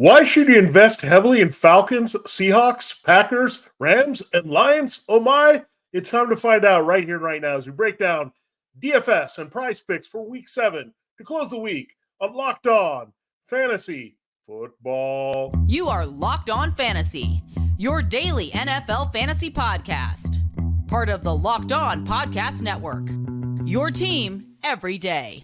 Why should you invest heavily in Falcons, Seahawks, Packers, Rams, and Lions? Oh my, it's time to find out right here and right now as we break down DFS and prize picks for week 7 to close the week on Locked On Fantasy Football. You are Locked On Fantasy, your daily NFL fantasy podcast. Part of the Locked On Podcast Network, your team every day.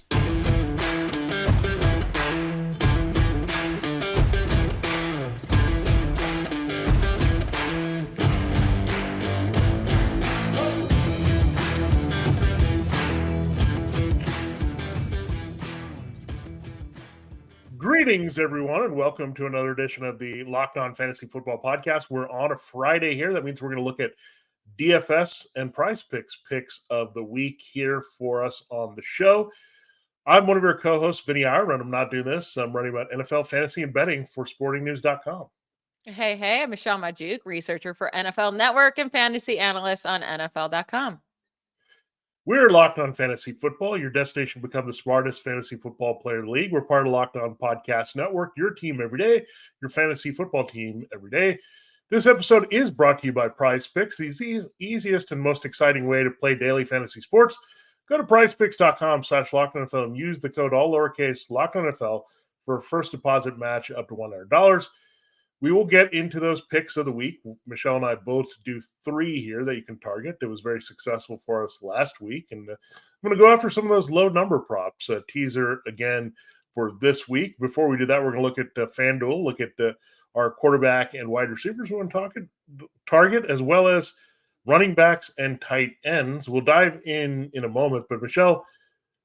Greetings, everyone, and welcome to another edition of the Locked On Fantasy Football Podcast. We're on a Friday here. That means we're going to look at DFS and picks of the week here for us on the show. I'm one of your co-hosts, Vinnie Iyer, and I'm not doing this. I'm writing about NFL fantasy and betting for sportingnews.com. Hey, I'm Magdziuk, researcher for NFL Network and fantasy analyst on NFL.com. We're Locked On Fantasy Football, your destination to become the smartest fantasy football player in the league. We're part of Locked On Podcast Network, your team every day, your fantasy football team every day. This episode is brought to you by PrizePicks, the easiest and most exciting way to play daily fantasy sports. Go to prizepicks.com/LockedOnNFL and use the code all lowercase LockedOnNFL for a first deposit match up to $100. We will get into those picks of the week. Michelle and I both do 3 here that you can target. It was very successful for us last week. And I'm going to go after some of those low number props. A teaser again for this week. Before we do that, we're going to look at FanDuel, look at our quarterback and wide receivers we want to target, as well as running backs and tight ends. We'll dive in a moment. But Michelle,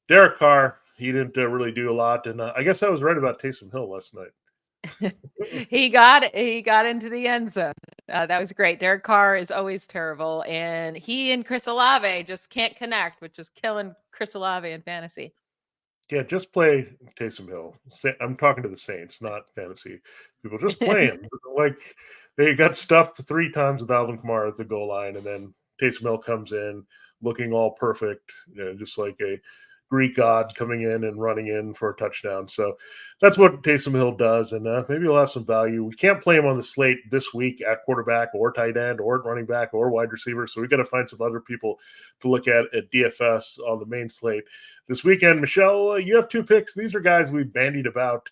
Derek Carr, he didn't really do a lot. And I guess I was right about Taysom Hill last night. He got into the end zone. That was great. Derek Carr is always terrible, and he and Chris Olave just can't connect, which is killing Chris Olave in fantasy. Yeah, just play Taysom Hill. I'm talking to the Saints, not fantasy people. Just play him. Like, they got stuffed 3 times with Alvin Kamara at the goal line, and then Taysom Hill comes in looking all perfect, just like a Greek god coming in and running in for a touchdown. So that's what Taysom Hill does, and maybe he'll have some value. We can't play him on the slate this week at quarterback or tight end or running back or wide receiver, so we got to find some other people to look at DFS on the main slate this weekend. Michelle, you have 2 picks. These are guys we've bandied about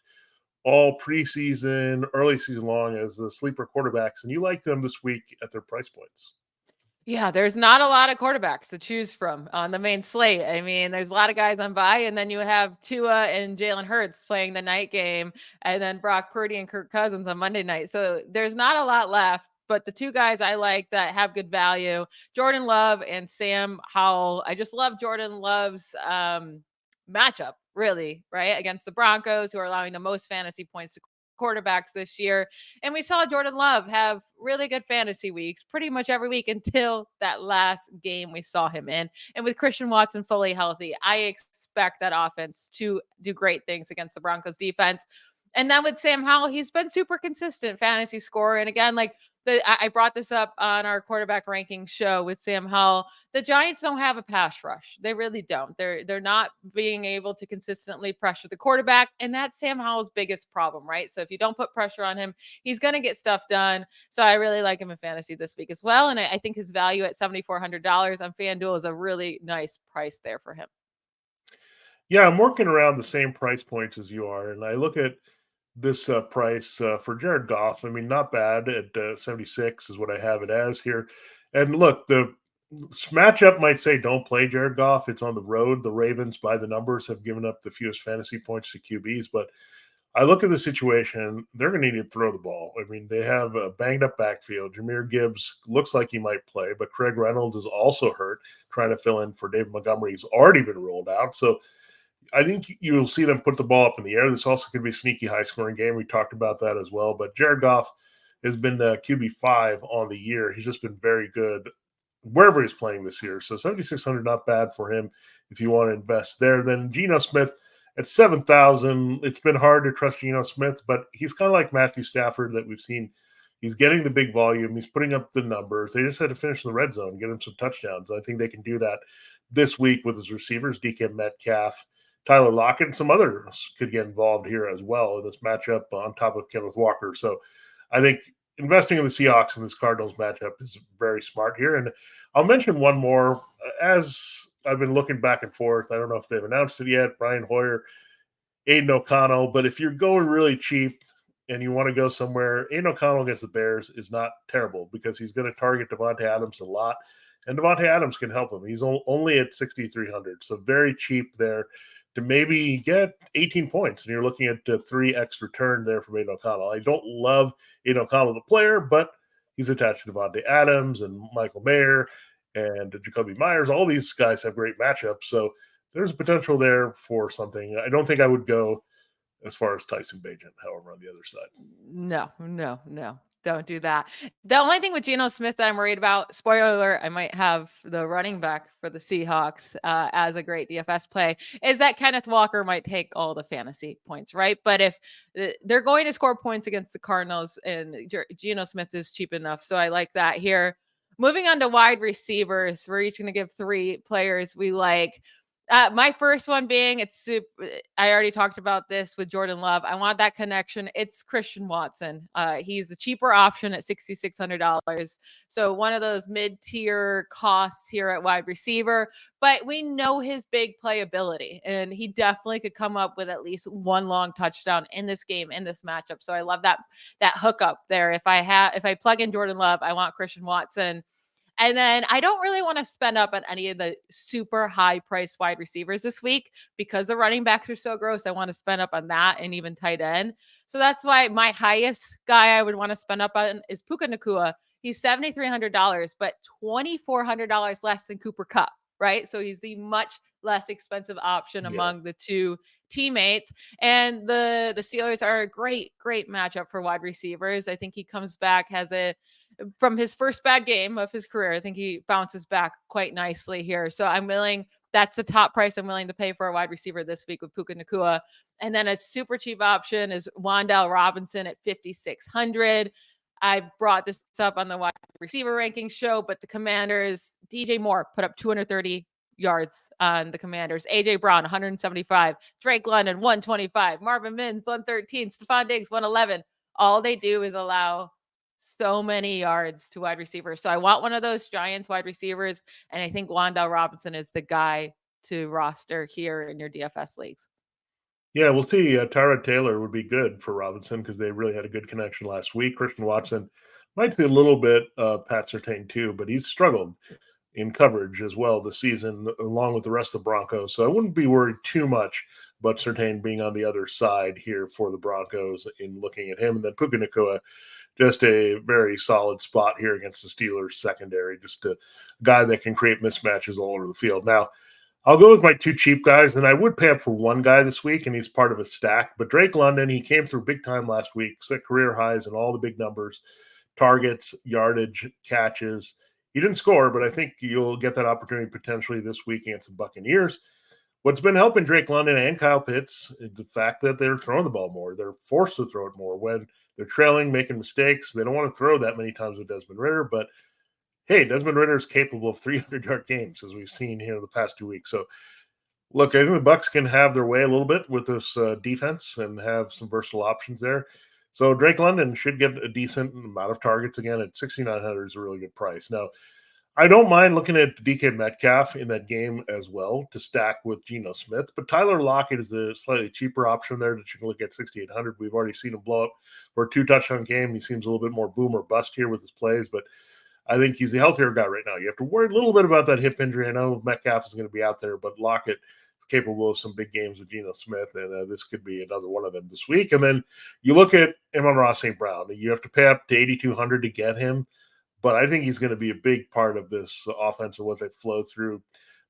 all preseason, early season long as the sleeper quarterbacks, and you like them this week at their price points. Yeah, there's not a lot of quarterbacks to choose from on the main slate. I mean, there's a lot of guys on bye, and then you have Tua and Jalen Hurts playing the night game, and then Brock Purdy and Kirk Cousins on Monday night. So there's not a lot left, but the 2 guys I like that have good value, Jordan Love and Sam Howell. I just love Jordan Love's matchup, really, right, against the Broncos, who are allowing the most fantasy points to quarterbacks this year. And we saw Jordan Love have really good fantasy weeks pretty much every week until that last game we saw him in. And with Christian Watson fully healthy, I expect that offense to do great things against the Broncos defense. And then with Sam Howell, he's been super consistent fantasy scorer. And again, like I brought this up on our quarterback ranking show with Sam Howell. The Giants don't have a pass rush. They really don't. They're not being able to consistently pressure the quarterback. And that's Sam Howell's biggest problem, right? So if you don't put pressure on him, he's going to get stuff done. So I really like him in fantasy this week as well. And I think his value at $7,400 on FanDuel is a really nice price there for him. Yeah, I'm working around the same price points as you are. And I look at this price for Jared Goff. I mean, not bad at 76 is what I have it as here. And look, the matchup might say don't play Jared Goff. It's on the road. The Ravens, by the numbers, have given up the fewest fantasy points to QBs. But I look at the situation, they're going to need to throw the ball. I mean, they have a banged up backfield. Jahmyr Gibbs looks like he might play, but Craig Reynolds is also hurt, trying to fill in for David Montgomery. He's already been rolled out. So I think you'll see them put the ball up in the air. This also could be a sneaky high-scoring game. We talked about that as well. But Jared Goff has been QB5 on the year. He's just been very good wherever he's playing this year. So 7,600, not bad for him if you want to invest there. Then Geno Smith at 7,000. It's been hard to trust Geno Smith, but he's kind of like Matthew Stafford that we've seen. He's getting the big volume. He's putting up the numbers. They just had to finish in the red zone, get him some touchdowns. I think they can do that this week with his receivers, DK Metcalf, Tyler Lockett and some others could get involved here as well in this matchup on top of Kenneth Walker. So I think investing in the Seahawks in this Cardinals matchup is very smart here. And I'll mention one more. As I've been looking back and forth, I don't know if they've announced it yet, Brian Hoyer, Aiden O'Connell, but if you're going really cheap and you want to go somewhere, Aiden O'Connell against the Bears is not terrible because he's going to target Devontae Adams a lot, and Devontae Adams can help him. He's only at 6,300, so very cheap there to maybe get 18 points, and you're looking at 3x return there from Aiden O'Connell. I don't love Aiden O'Connell, the player, but he's attached to Devontae Adams and Michael Mayer and Jacoby Myers. All these guys have great matchups, so there's potential there for something. I don't think I would go as far as Tyson Bagent, however, on the other side. No. Don't do that. The only thing with Geno Smith that I'm worried about, spoiler alert, I might have the running back for the Seahawks as a great DFS play, is that Kenneth Walker might take all the fantasy points, right? But if they're going to score points against the Cardinals, and Geno Smith is cheap enough, so I like that here. Moving on to wide receivers, we're each going to give 3 players we like. My first one being, I already talked about this with Jordan Love. I want that connection. It's Christian Watson. He's the cheaper option at $6,600. So one of those mid-tier costs here at wide receiver, but we know his big playability, and he definitely could come up with at least one long touchdown in this game, in this matchup. So I love that hookup there. If I plug in Jordan Love, I want Christian Watson. And then I don't really want to spend up on any of the super high priced wide receivers this week because the running backs are so gross. I want to spend up on that and even tight end. So that's why my highest guy I would want to spend up on is Puka Nacua. He's $7,300, but $2,400 less than Cooper Kupp, right? So he's the much less expensive option among the two teammates. And the Steelers are a great matchup for wide receivers. I think he comes back, from his first bad game of his career, I think he bounces back quite nicely here. So that's the top price I'm willing to pay for a wide receiver this week with Puka Nacua. And then a super cheap option is Wan'Dale Robinson at 5,600. I brought this up on the wide receiver ranking show, but the Commanders, DJ Moore put up 230 yards on the Commanders. AJ Brown, 175. Drake London, 125. Marvin Mims, 113. Stephon Diggs, 111. All they do is allow so many yards to wide receivers. So I want one of those Giants wide receivers, and I think Wan'Dale Robinson is the guy to roster here in your DFS leagues. Yeah, we'll see. Tyrod Taylor would be good for Robinson because they really had a good connection last week. Christian Watson might be a little bit Pat Surtain too, but he's struggled in coverage as well this season, along with the rest of the Broncos. So I wouldn't be worried too much about Surtain being on the other side here for the Broncos in looking at him. And then Puka Nacua, just a very solid spot here against the Steelers secondary, just a guy that can create mismatches all over the field. Now, I'll go with my 2 cheap guys, and I would pay up for one guy this week, and he's part of a stack. But Drake London, he came through big time last week, set career highs in all the big numbers, targets, yardage, catches. He didn't score, but I think you'll get that opportunity potentially this week against the Buccaneers. What's been helping Drake London and Kyle Pitts is the fact that they're throwing the ball more. They're forced to throw it more. When they're trailing, making mistakes, they don't want to throw that many times with Desmond Ridder. But, hey, Desmond Ridder is capable of 300-yard games, as we've seen here the past 2 weeks. So, look, I think the Bucs can have their way a little bit with this defense and have some versatile options there. So Drake London should get a decent amount of targets again at 6,900 is a really good price. Now, I don't mind looking at DK Metcalf in that game as well to stack with Geno Smith, but Tyler Lockett is the slightly cheaper option there that you can look at 6,800. We've already seen him blow up for a 2-touchdown game. He seems a little bit more boom or bust here with his plays, but I think he's the healthier guy right now. You have to worry a little bit about that hip injury. I know Metcalf is going to be out there, but Lockett is capable of some big games with Geno Smith, and this could be another one of them this week. And then you look at Amon-Ra St. Brown. You have to pay up to 8,200 to get him. But I think he's going to be a big part of this offense and what they flow through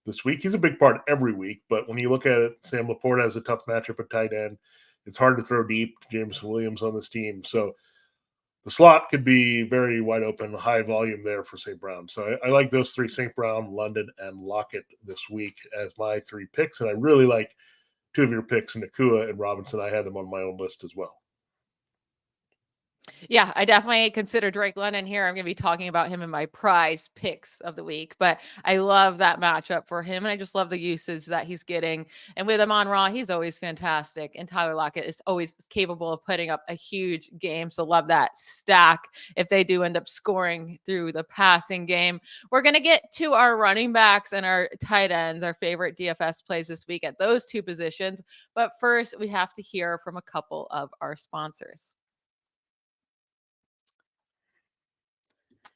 this week. He's a big part every week, but when you look at it, Sam Laporta has a tough matchup at tight end. It's hard to throw deep. Jameson Williams on this team. So the slot could be very wide open, high volume there for St. Brown. So I like those 3, St. Brown, London, and Lockett this week as my 3 picks. And I really like 2 of your picks, Nacua and Robinson. I had them on my own list as well. Yeah, I definitely consider Drake London here. I'm going to be talking about him in my prize picks of the week, but I love that matchup for him. And I just love the usage that he's getting. And with him on Raw, he's always fantastic. And Tyler Lockett is always capable of putting up a huge game. So love that stack if they do end up scoring through the passing game. We're going to get to our running backs and our tight ends, our favorite DFS plays this week at those two positions. But first, we have to hear from a couple of our sponsors.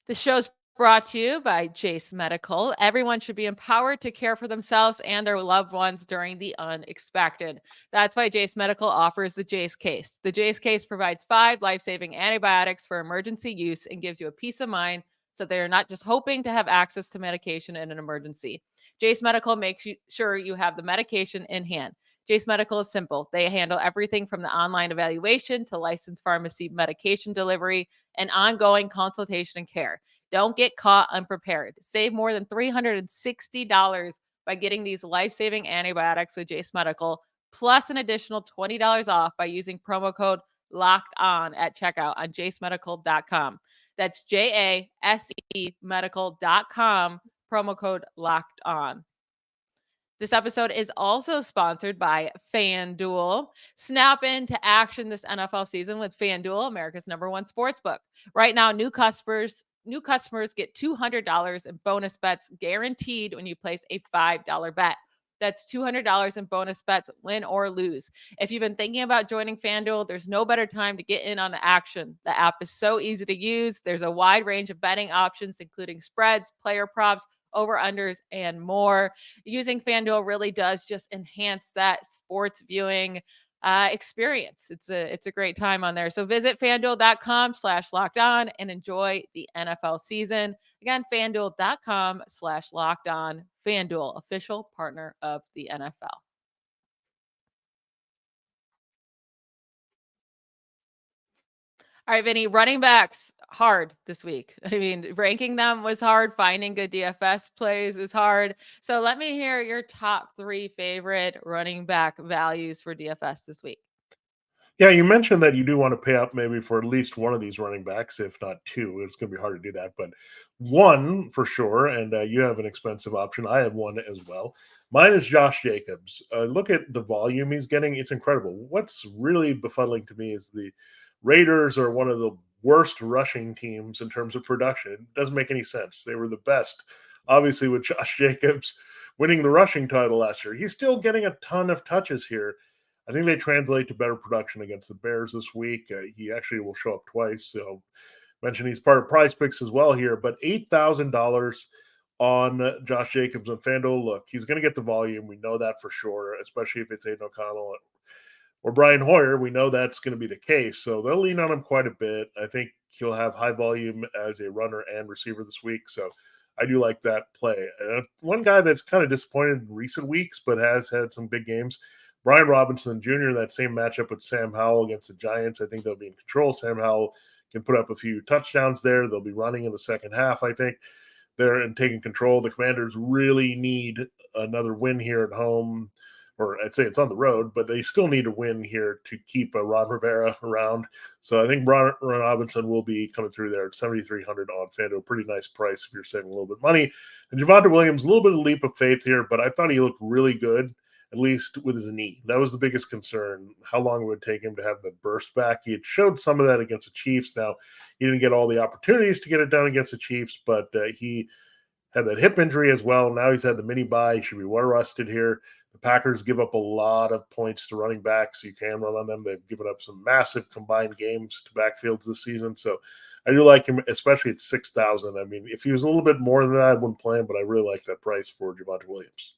The show's brought to you by Jase Medical. Everyone should be empowered to care for themselves and their loved ones during the unexpected. That's why Jase Medical offers the Jase case. The Jase case provides 5 life-saving antibiotics for emergency use and gives you a peace of mind so they're not just hoping to have access to medication in an emergency. Jase Medical makes sure you have the medication in hand. Jase Medical is simple. They handle everything from the online evaluation to licensed pharmacy medication delivery and ongoing consultation and care. Don't get caught unprepared. Save more than $360 by getting these life-saving antibiotics with Jase Medical, plus an additional $20 off by using promo code locked on at checkout on jasemedical.com. That's JASE medical.com, promo code locked on. This episode is also sponsored by FanDuel. Snap into action this NFL season with FanDuel, America's #1 sportsbook. Right now, new customers get $200 in bonus bets guaranteed when you place a $5 bet. That's $200 in bonus bets, win or lose. If you've been thinking about joining FanDuel, there's no better time to get in on the action. The app is so easy to use. There's a wide range of betting options, including spreads, player props, over-unders, and more. Using FanDuel really does just enhance that sports viewing experience. It's a great time on there. So visit fanduel.com/locked on and enjoy the NFL season. Again, fanduel.com/locked on. FanDuel, official partner of the NFL. All right, Vinny, running backs hard this week. I mean, ranking them was hard. Finding good DFS plays is hard. So let me hear your top 3 favorite running back values for DFS this week. Yeah, you mentioned that you do want to pay up maybe for at least one of these running backs, if not two. It's going to be hard to do that, but one for sure. And you have an expensive option. I have one as well. Mine is Josh Jacobs. Look at the volume he's getting; it's incredible. What's really befuddling to me is the Raiders are one of the worst rushing teams in terms of production. It doesn't make any sense. They were the best, obviously, with Josh Jacobs winning the rushing title last year. He's still getting a ton of touches here. I think they translate to better production against the Bears this week. He actually will show up twice. So mention he's part of PrizePicks as well here, but $8,000 on Josh Jacobs and FanDuel. Look, he's going to get the volume. We know that for sure, especially if it's Aiden O'Connell or Brian Hoyer. We know that's going to be the case. So they'll lean on him quite a bit. I think he'll have high volume as a runner and receiver this week. So I do like that play. One guy that's kind of disappointed in recent weeks, but has had some big games, Brian Robinson Jr., that same matchup with Sam Howell against the Giants. I think they'll be in control. Sam Howell can put up a few touchdowns there. They'll be running in the second half, I think. They're in taking control. The Commanders really need another win here at home, or I'd say it's on the road, but they still need a win here to keep Ron Rivera around. So I think Ron Robinson will be coming through there at 7,300 on FanDuel. Pretty nice price if you're saving a little bit of money. And Javonte Williams, a little bit of leap of faith here, but I thought he looked really good, at least with his knee. That was the biggest concern, how long it would take him to have the burst back. He had showed some of that against the Chiefs. Now, he didn't get all the opportunities to get it done against the Chiefs, but he had that hip injury as well. Now he's had the mini bye. He should be well rested here. The Packers give up a lot of points to running backs. So you can run on them. They've given up some massive combined games to backfields this season. So I do like him, especially at 6,000. I mean, if he was a little bit more than that, I wouldn't play him, but I really like that price for Javonte Williams.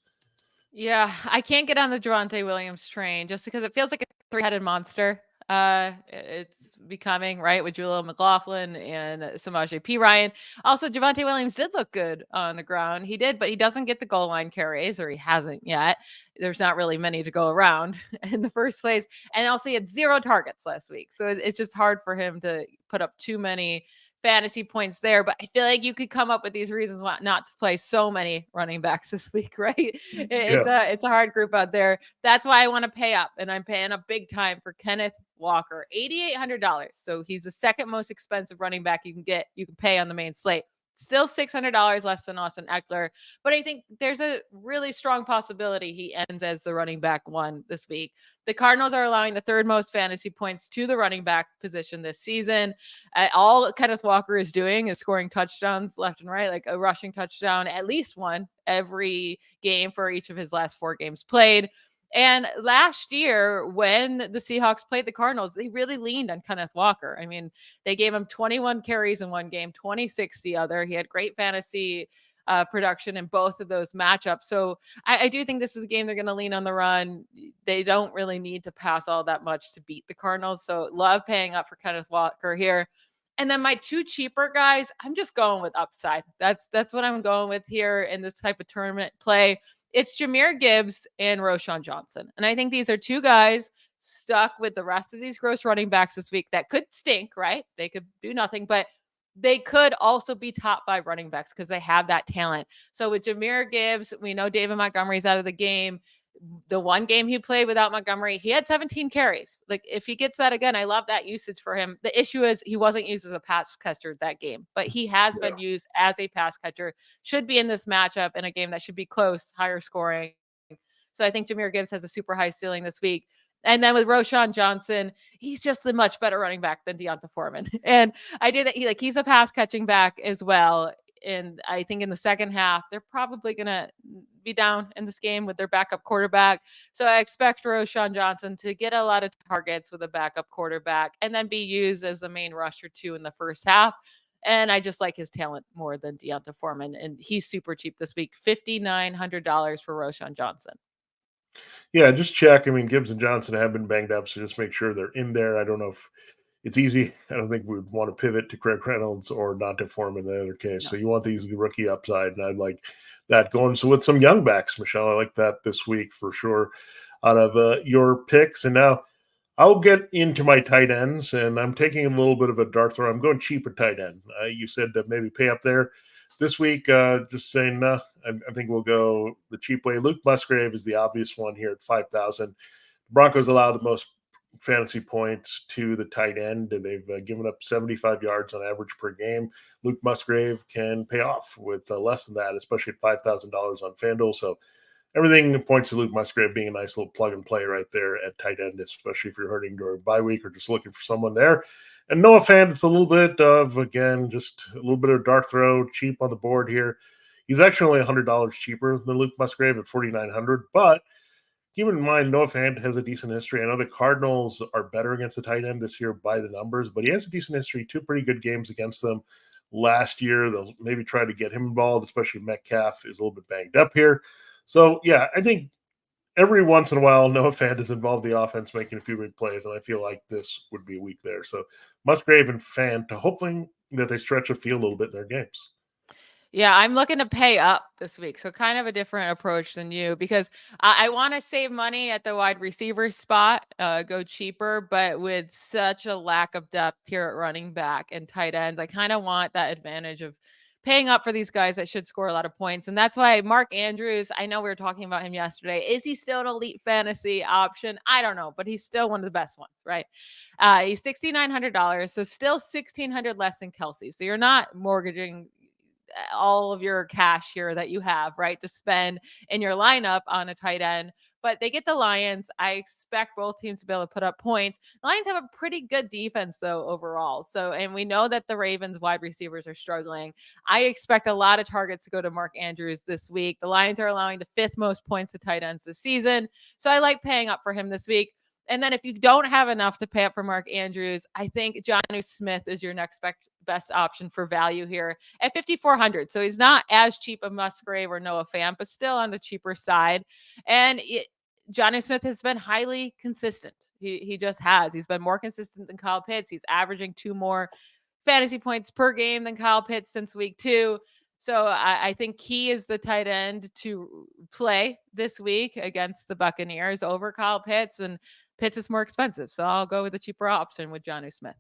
Yeah, I can't get on the Javonte Williams train just because it feels like a 3-headed monster. It's becoming right with Jaleel McLaughlin and Samaje Perine. Also, Javonte Williams did look good on the ground. He did, but he doesn't get the goal line carries, or he hasn't yet. There's not really many to go around in the first place. And also, he had 0 targets last week. So it's just hard for him to put up too many fantasy points there, but I feel like you could come up with these reasons why not to play so many running backs this week, right? It's Yeah. a hard group out there. That's why I want to pay up, and I'm paying up big time for Kenneth Walker, $8,800. So he's the second most expensive running back you can pay on the main slate. Still $600 less than Austin Eckler, but I think there's a really strong possibility he ends as the running back one this week. The Cardinals are allowing the third most fantasy points to the running back position this season. All Kenneth Walker is doing is scoring touchdowns left and right, like a rushing touchdown, at least one every game for each of his last 4 games played. And last year, when the Seahawks played the Cardinals, they really leaned on Kenneth Walker. I mean, they gave him 21 carries in one game, 26 the other. He had great fantasy production in both of those matchups. So I do think this is a game they're going to lean on the run. They don't really need to pass all that much to beat the Cardinals. So love paying up for Kenneth Walker here. And then my 2 cheaper guys, I'm just going with upside. That's what I'm going with here in this type of tournament play. It's Jahmyr Gibbs and Roschon Johnson. And I think these are 2 guys stuck with the rest of these gross running backs this week that could stink, right? They could do nothing, but they could also be top 5 running backs because they have that talent. So with Jahmyr Gibbs, we know David Montgomery's out of the game. The one game he played without Montgomery, he had 17 carries. Like if he gets that again, I love that usage for him. The issue is he wasn't used as a pass catcher that game, but he has been used as a pass catcher. Should be in this matchup in a game that should be close, higher scoring. So I think Jahmyr Gibbs has a super high ceiling this week. And then with Roschon Johnson, he's just a much better running back than Deonta Foreman. And I do that. He's a pass catching back as well. And I think in the second half, they're probably going to be down in this game with their backup quarterback. So I expect Roschon Johnson to get a lot of targets with a backup quarterback and then be used as the main rusher too in the first half. And I just like his talent more than Deonta Foreman. And he's super cheap this week, $5,900 for Roschon Johnson. Yeah, just check. I mean, Gibbs and Johnson have been banged up, so just make sure they're in there. I don't know if it's easy. I don't think we would want to pivot to Craig Reynolds or Dante Foreman in the other case. No. So you want these rookie upside, and I'd like that going. So with some young backs, Michelle, I like that this week for sure out of your picks. And now I'll get into my tight ends, and I'm taking a little bit of a dart throw. I'm going cheap at tight end. You said that maybe pay up there this week. Just saying, I think we'll go the cheap way. Luke Musgrave is the obvious one here at 5,000. Broncos allow the most fantasy points to the tight end, and they've given up 75 yards on average per game. Luke Musgrave can pay off with less than that, especially at $5,000 on FanDuel. So everything points to Luke Musgrave being a nice little plug and play right there at tight end, especially if you're hurting during bye week or just looking for someone there. And Noah Fant, it's a little bit of, again, just a little bit of dart throw, cheap on the board here. He's actually only $100 cheaper than Luke Musgrave at $4,900, but keep in mind, Noah Fant has a decent history. I know the Cardinals are better against the tight end this year by the numbers, but he has a decent history, 2 pretty good games against them last year. They'll maybe try to get him involved, especially Metcalf is a little bit banged up here. So, yeah, I think every once in a while, Noah Fant is involved in the offense making a few big plays, and I feel like this would be a week there. So Musgrave and Fant, hoping that they stretch the field a little bit in their games. Yeah, I'm looking to pay up this week. So kind of a different approach than you because I want to save money at the wide receiver spot, go cheaper, but with such a lack of depth here at running back and tight ends, I kind of want that advantage of paying up for these guys that should score a lot of points. And that's why Mark Andrews, I know we were talking about him yesterday. Is he still an elite fantasy option? I don't know, but he's still one of the best ones, right? He's $6,900. So still $1,600 less than Kelsey. So you're not mortgaging all of your cash here that you have, right, to spend in your lineup on a tight end. But they get the Lions. I expect both teams to be able to put up points. The Lions have a pretty good defense, though, overall. So, and we know that the Ravens wide receivers are struggling. I expect a lot of targets to go to Mark Andrews this week. The Lions are allowing the 5th most points to tight ends this season. So I like paying up for him this week. And then if you don't have enough to pay up for Mark Andrews, I think Jeno Smith is your next best option for value here at $5,400. So he's not as cheap as Musgrave or Noah Fant, but still on the cheaper side. And Jeno Smith has been highly consistent. He just has. He's been more consistent than Kyle Pitts. He's averaging 2 more fantasy points per game than Kyle Pitts since week 2. So I think he is the tight end to play this week against the Buccaneers over Kyle Pitts, and Pitts is more expensive. So I'll go with the cheaper option with Jeno Smith.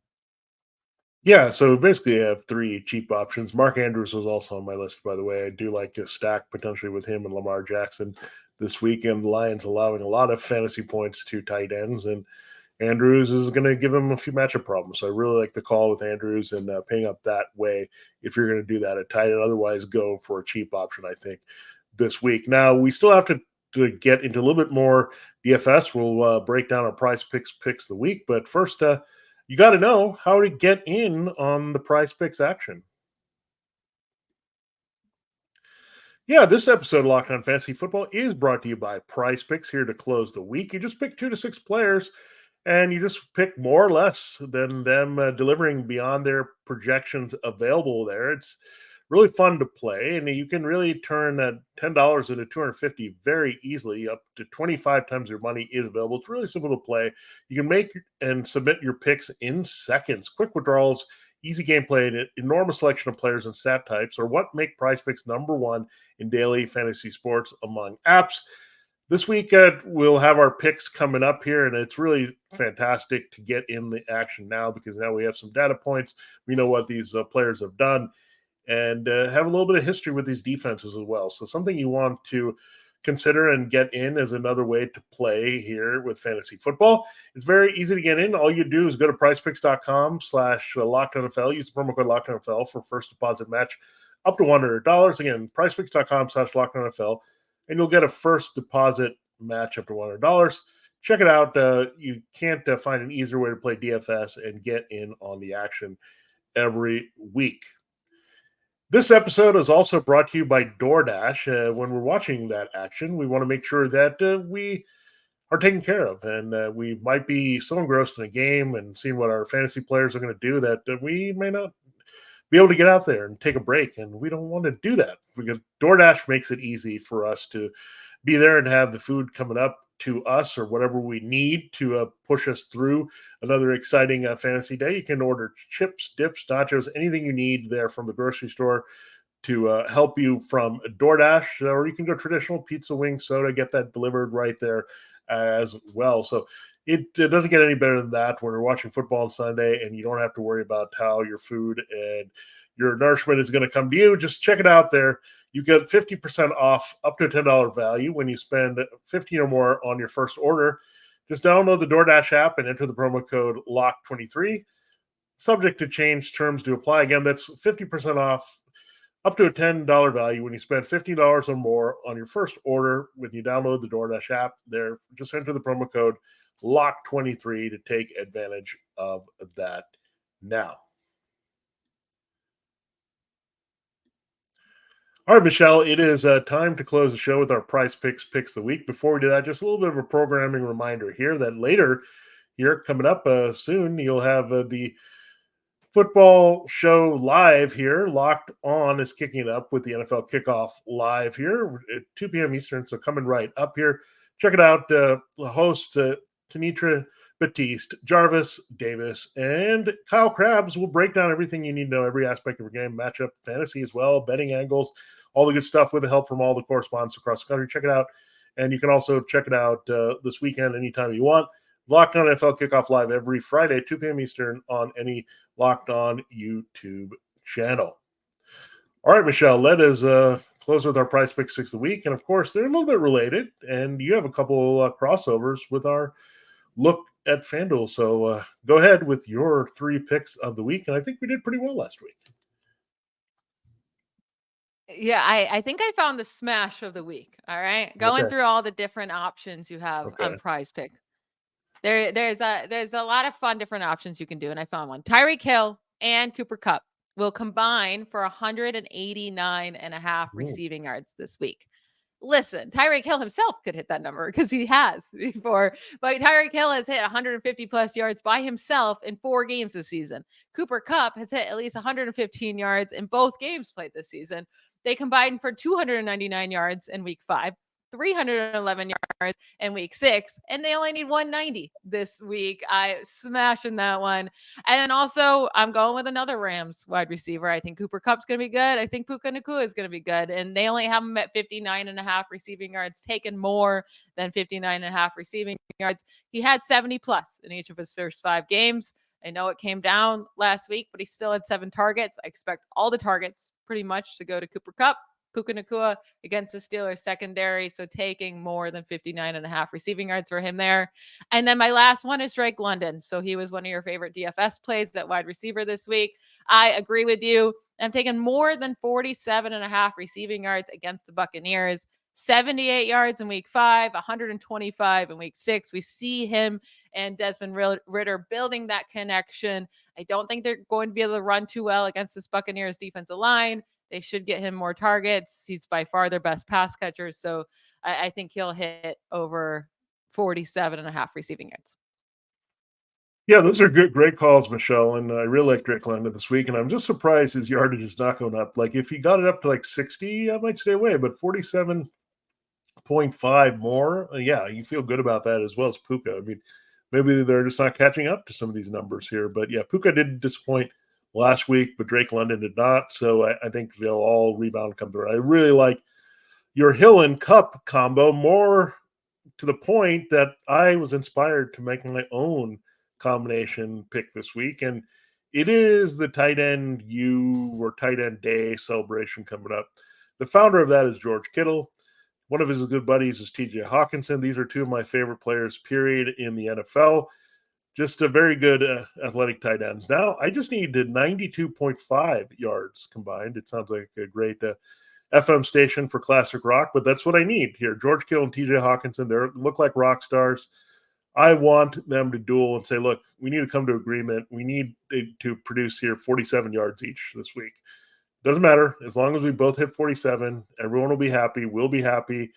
Yeah, so basically I have 3 cheap options. Mark Andrews was also on my list, by the way. I do like to stack potentially with him and Lamar Jackson this weekend. The Lions allowing a lot of fantasy points to tight ends, and Andrews is going to give him a few matchup problems. So I really like the call with Andrews and paying up that way if you're going to do that at tight end. Otherwise, go for a cheap option, I think, this week. Now, we still have to get into a little bit more DFS. We'll break down our price picks of the week. But first, you got to know how to get in on the price picks action. Yeah, this episode of Locked On Fantasy Football is brought to you by Prize Picks, here to close the week. You just pick 2 to 6 players, and you just pick more or less than them delivering beyond their projections available there. It's really fun to play, and you can really turn $10 into 250 very easily. Up to 25 times your money is available. It's really simple to play. You can make and submit your picks in seconds. Quick withdrawals, easy gameplay, and an enormous selection of players and stat types are what make PrizePicks number one in daily fantasy sports among apps. This week, we'll have our picks coming up here, and it's really fantastic to get in the action now because now we have some data points. We know what these players have done, and have a little bit of history with these defenses as well. So something you want to consider and get in as another way to play here with fantasy football. It's very easy to get in. All you do is go to prizepicks.com/LockedOnNFL. Use the promo code LockedOnNFL for first deposit match up to $100. Again, prizepicks.com/LockedOnNFL, and you'll get a first deposit match up to $100. Check it out. You can't find an easier way to play DFS and get in on the action every week. This episode is also brought to you by DoorDash. When we're watching that action, we want to make sure that we are taken care of. And we might be so engrossed in a game and seeing what our fantasy players are going to do that we may not be able to get out there and take a break. And we don't want to do that. DoorDash makes it easy for us to be there and have the food coming up to us or whatever we need to push us through another exciting fantasy day. You can order chips, dips, nachos, anything you need there from the grocery store to help you from DoorDash, or you can go traditional pizza, wing, soda, get that delivered right there as well. So it doesn't get any better than that when you're watching football on Sunday and you don't have to worry about how your food and your nourishment is going to come to you. Just check it out there. You get 50% off up to a $10 value when you spend 15 or more on your first order. Just download the DoorDash app and enter the promo code LOCK23. Subject to change, terms to apply. Again, that's 50% off up to a $10 value when you spend $15 or more on your first order when you download the DoorDash app. There, just enter the promo code LOCK23 to take advantage of that now. All right, Michelle, it is time to close the show with our price picks of the week. Before we do that, just a little bit of a programming reminder here that later here, coming up soon, you'll have the football show live here. Locked On is kicking it up with the NFL kickoff live here at 2 p.m. Eastern, so coming right up here. Check it out. The hosts, Tanitra Batiste, Jarvis Davis, and Kyle Krabs will break down everything you need to know, every aspect of your game, matchup, fantasy as well, betting angles, all the good stuff with the help from all the correspondents across the country. Check it out. And you can also check it out this weekend anytime you want. Locked On NFL Kickoff Live every Friday, 2 p.m. Eastern on any Locked On YouTube channel. All right, Michelle, let us close with our price picks of the week. And of course, they're a little bit related. And you have a couple crossovers with our look at FanDuel. So go ahead with your 3 picks of the week. And I think we did pretty well last week. Yeah, I think I found the smash of the week. All right. Going through all the different options you have on PrizePicks. There's a lot of fun different options you can do. And I found one. Tyreek Hill and Cooper Kupp will combine for 189.5 receiving yards this week. Listen, Tyreek Hill himself could hit that number because he has before, but Tyreek Hill has hit 150 plus yards by himself in 4 games this season. Cooper Kupp has hit at least 115 yards in both games played this season. They combined for 299 yards in week 5, 311 yards in week 6, and they only need 190 this week. I smashing that one. And then also I'm going with another Rams wide receiver. I think Cooper Kupp's going to be good. I think Puka Nacua is going to be good. And they only have him at 59.5 receiving yards, taken more than 59.5 receiving yards. He had 70 plus in each of his first 5 games. I know it came down last week, but he still had 7 targets. I expect all the targets pretty much to go to Cooper Kupp, Puka Nacua against the Steelers secondary. So taking more than 59.5 receiving yards for him there. And then my last one is Drake London. So he was one of your favorite DFS plays at wide receiver this week. I agree with you. I'm taking more than 47.5 receiving yards against the Buccaneers. 78 yards in week 5, 125 in week 6. We see him and Desmond Ridder building that connection. I don't think they're going to be able to run too well against this Buccaneers defensive line. They should get him more targets. He's by far their best pass catcher. So I think he'll hit over 47.5 receiving yards. Yeah, those are great calls, Michelle. And I really like Drake London this week. And I'm just surprised his yardage is not going up. Like if he got it up to like 60, I might stay away. But 47.5 more, yeah, you feel good about that as well as Puka. I mean, maybe they're just not catching up to some of these numbers here. But yeah, Puka did disappoint last week, but Drake London did not. So I think they'll all rebound and come through. I really like your Hill and Kupp combo, more to the point that I was inspired to make my own combination pick this week. And it is the tight end or tight end day celebration coming up. The founder of that is George Kittle. One of his good buddies is T.J. Hockenson. These are two of my favorite players, period, in the NFL. Just a very good athletic tight ends. Now, I just need 92.5 yards combined. It sounds like a great FM station for classic rock, but that's what I need here. George Kittle and T.J. Hockenson, they look like rock stars. I want them to duel and say, look, we need to come to agreement. We need to produce here 47 yards each this week. Doesn't matter. As long as we both hit 47, everyone will be happy. We'll be happy.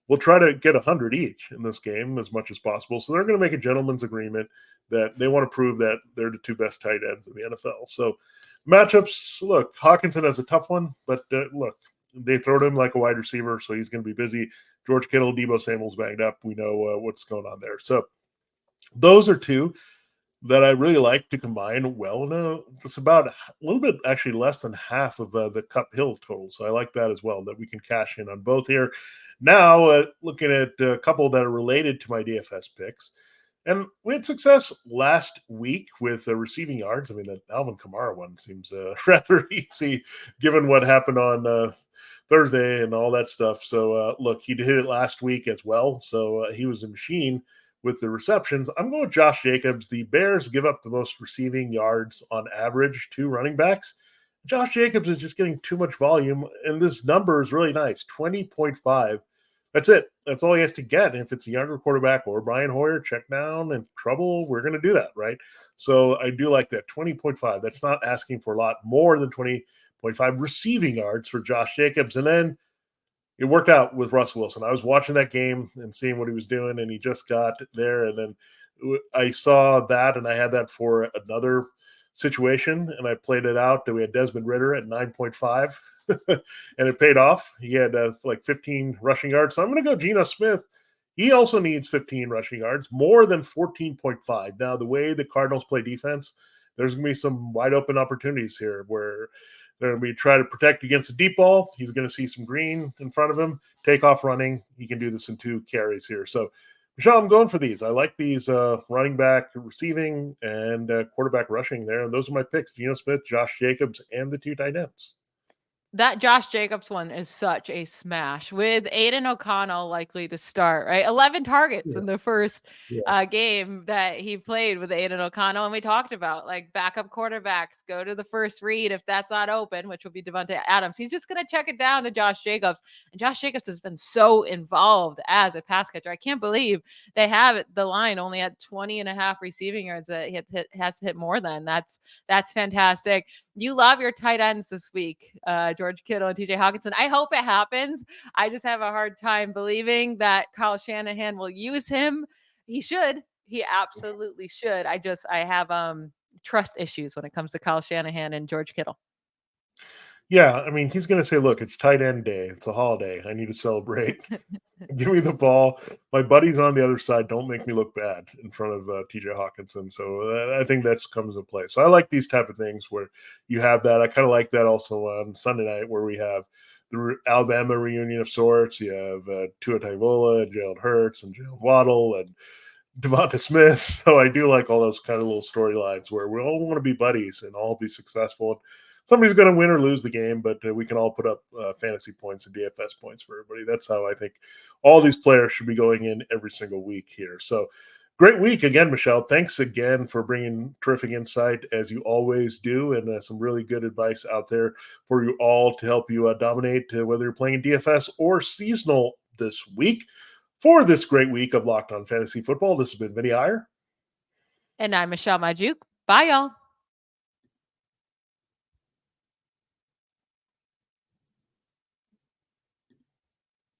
We'll try to get 100 each in this game as much as possible. So they're going to make a gentleman's agreement that they want to prove that they're the two best tight ends in the NFL. So matchups, look, Hockenson has a tough one, but look, they throw him like a wide receiver, so he's going to be busy. George Kittle, Deebo Samuel's banged up. We know what's going on there. So those are two that I really like to combine well. No, it's about a little bit, actually less than half of the Kupp Hill total. So I like that as well, that we can cash in on both here. Now, looking at a couple that are related to my DFS picks. And we had success last week with receiving yards. I mean, that Alvin Kamara one seems rather easy given what happened on Thursday and all that stuff. So, look, he hit it last week as well. So he was a machine with the receptions. I'm going with Josh Jacobs. The Bears give up the most receiving yards on average to running backs. Josh Jacobs is just getting too much volume, and this number is really nice, 20.5. That's it. That's all he has to get. If it's a younger quarterback or Brian Hoyer, check down and trouble, we're going to do that, right? So I do like that, 20.5. That's not asking for a lot more than 20.5 receiving yards for Josh Jacobs. And then it worked out with Russ Wilson. I was watching that game and seeing what he was doing, and he just got there. And then I saw that, and I had that for another situation, and I played it out. We had Desmond Ridder at 9.5, and it paid off. He had like 15 rushing yards. So I'm going to go Geno Smith. He also needs 15 rushing yards, more than 14.5. Now, the way the Cardinals play defense, there's going to be some wide open opportunities here where they're going to be trying to protect against a deep ball. He's going to see some green in front of him, take off running. He can do this in 2 carries here. So, Michelle, I'm going for these. I like these running back receiving and quarterback rushing there. And those are my picks: Geno Smith, Josh Jacobs, and the 2 tight ends. That Josh Jacobs one is such a smash with Aiden O'Connell likely to start, right? 11 targets in the first game that he played with Aiden O'Connell. And we talked about like backup quarterbacks go to the first read if that's not open, which will be Devontae Adams. He's just going to check it down to Josh Jacobs. And Josh Jacobs has been so involved as a pass catcher. I can't believe they have the line only at 20.5 receiving yards that he has to hit more than. That's fantastic. You love your tight ends this week, George Kittle and T.J. Hockenson. I hope it happens. I just have a hard time believing that Kyle Shanahan will use him. He should. He absolutely should. I have trust issues when it comes to Kyle Shanahan and George Kittle. Yeah, I mean, he's going to say, look, it's tight end day. It's a holiday. I need to celebrate. Give me the ball. My buddies on the other side don't make me look bad in front of T.J. Hockenson. So I think that comes into play. So I like these type of things where you have that. I kind of like that also on Sunday night where we have the Alabama reunion of sorts. You have Tua Tagovailoa and Jalen Hurts and Jalen Waddle and Devonta Smith. So I do like all those kind of little storylines where we all want to be buddies and all be successful. Somebody's going to win or lose the game, but we can all put up fantasy points and DFS points for everybody. That's how I think all these players should be going in every single week here. So great week again, Michelle. Thanks again for bringing terrific insight as you always do, and some really good advice out there for you all to help you dominate, whether you're playing DFS or seasonal this week. For this great week of Locked On Fantasy Football, this has been Vinnie Iyer. And I'm Michelle Magdziuk. Bye, y'all.